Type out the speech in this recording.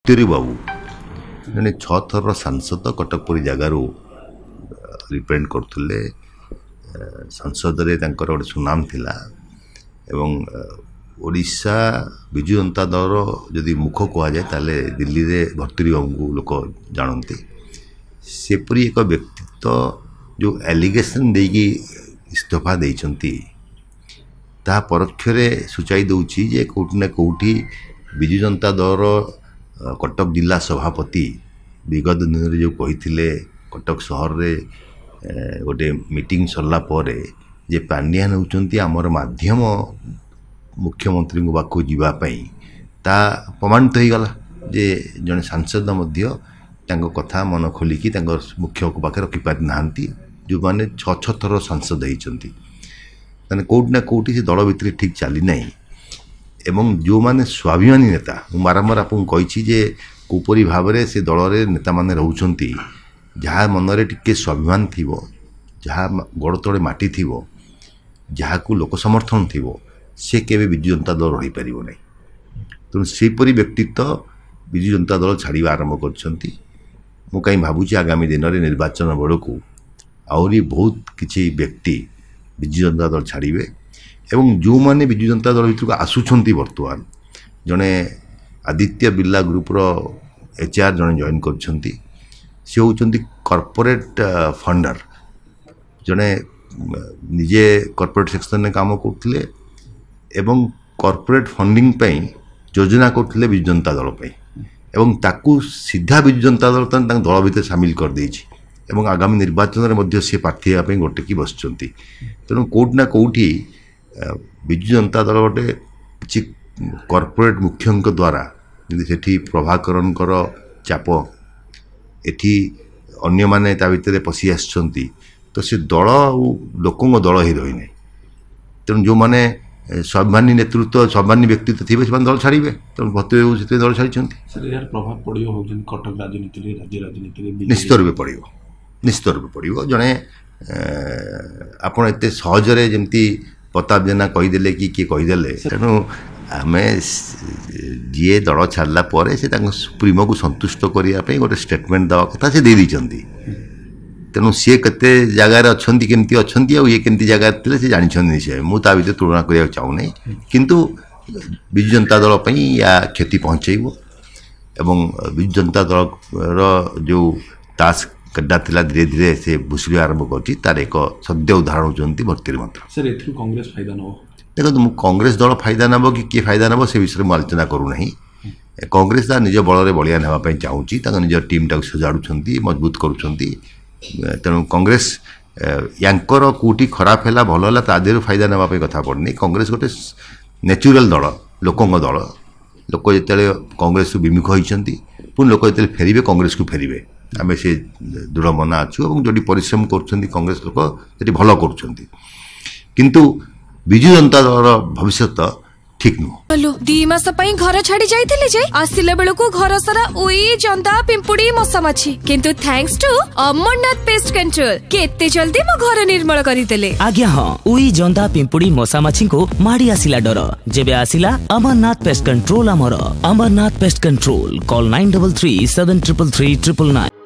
भर्तृ बाबू जड़े 6 थर सांसद कटक परी जगार रिप्रेजेंट करते संसद रे गोटे सुनाम थिला एवं ओडिशा विजु जनता दल जदि मुख कह जाए ताले दिल्ली रे भर्तृ बाबू को लोक जानते सेपरी एक व्यक्तित्व जो एलिगेशन देकी इस्तीफा देइचंती ता परोक्षरे सूचाई दउची जे कोठी ना कोठी विजु जनता दल कटक जिला सभापति विगत दिन जो कही कटक सहर रे गोटे मीटिंग सरला परे जे पांड्यान होउचंती आमर माध्यम मुख्यमंत्री को पाखु जीवाई ता प्रमाणित हो गला जे जने सांसद मध्य तांको कथा मन खोलिकी मुख्य को पाखे रखिपारि नाहांती जो माने 6 थर सांसद होइचंती ताने कोठी ना कोठी से दल भितर ठीक चली नहीं एवं जो माने स्वाभिमानी नेता बारंबार आपको कही जे कोपरी भाव में से दल रे नेता माने रहउचंती जहाँ मनरे टिके स्वाभिमान थिबो जहाँ गोड़ तले माटी थिबो जहाँ को लोक समर्थन थिबो से केबे विजु जनता दल रही परिबो नै तेणु सेपरी व्यक्तित्व विजु जनता दल छाड़वा आरंभ करछंती मु कहीं भावुची आगामी दिन में निर्वाचन बेलू आहरी बहुत किसी व्यक्ति विजु जनता दल छाड़े एवं जो माने विजु जनता दल भर आसुंच बर्तमान जड़े आदित्य बिर्ला ग्रुपर HR जड़े जॉइन कर सी होती कॉर्पोरेट फंडर जड़े निजे कॉर्पोरेट सेक्शन में काम करते एवं कॉर्पोरेट फंडिंग योजना करते विजु जनता दल एवं ताकू सीधा विजु जनता दल दल भितर सामिल कर देछि एवं आगामी निर्वाचन में सी प्रार्थी होगापी गोटे की बसुँच तेणु कौट ना कौटी विजु जनता दल गोटे किसी कॉर्पोरेट मुख्यों द्वारा से प्रभाकरण चाप एठी अन्य माने ता भितर पशि आसछंती तो से दल लोकों दल ही रही नहीं तेणु जो माने स्वाभिमानी नेतृत्व स्वाभिमानी व्यक्तित्व थे से दल छाड़े तेणु भर्तृ से दल छाड़ी प्रभाव पड़ो कटक राजनीति राज्य राजनीति निश्चित रूप पड़ो निश्चित रूप पड़ो जड़े आपड़ एत सहजरे जमी प्रताप जेना कहीदे कि किए कहीदे तेणु आम जी दल छाड़ला से सुप्रीमो को संतुष्ट करने गोटे स्टेटमेंट दवा कथा से दे दीचंती तेणु सी केते जगार अच्छा केमती अच्छा ये केमती जगार थे से जानते निश्चय मुझे भर तुलना करने चाहूना किंतु विजु जनता दल या क्षति पहुँचेब एवं विजु जनता दल जो ताश कड्डा थिला धीरे धीरे से भूसुड़ी आरंभ कर एक सद्य उदाहरण होती भर्तृ मंत्र कांग्रेस फायदा नब देखो कांग्रेस दल फायदा नब कि किए फायदा नब से विषय में आलोचना करूना कांग्रेस दा निज बल बलियान होगापी चाहूँगी निज टीम टाक सजाड़ुंट मजबूत करुँच तेणु कांग्रेस यांकर कौटी खराब है भल है तादेह फायदा नापी कथा पड़नी कांग्रेस गोटे नेचुरल दल लोकों दल लोक जो कांग्रेस विमुख होती पुणी लोक जो फेरबे कांग्रेस को फेरबे आम से दृढ़ मना अच्छु और जो परिश्रम कर कांग्रेस लोक से भल किंतु विजु जनता दल भविष्य ठीक नुह दी मास घर छाड़ी जाइथिले जे आसिला बेलको घर सारा ओई जंदा पिंपुड़ी मशा माछी किंतु thanks to Amarnath pest control केते जल्दी मो घर निर्मल करिदेले आज्ञा हां ओई जंदा पिंपुड़ी मशा माछी को माडी आसिला डर जेबे आसिला Amarnath pest control Amarnath pest control call 9337333999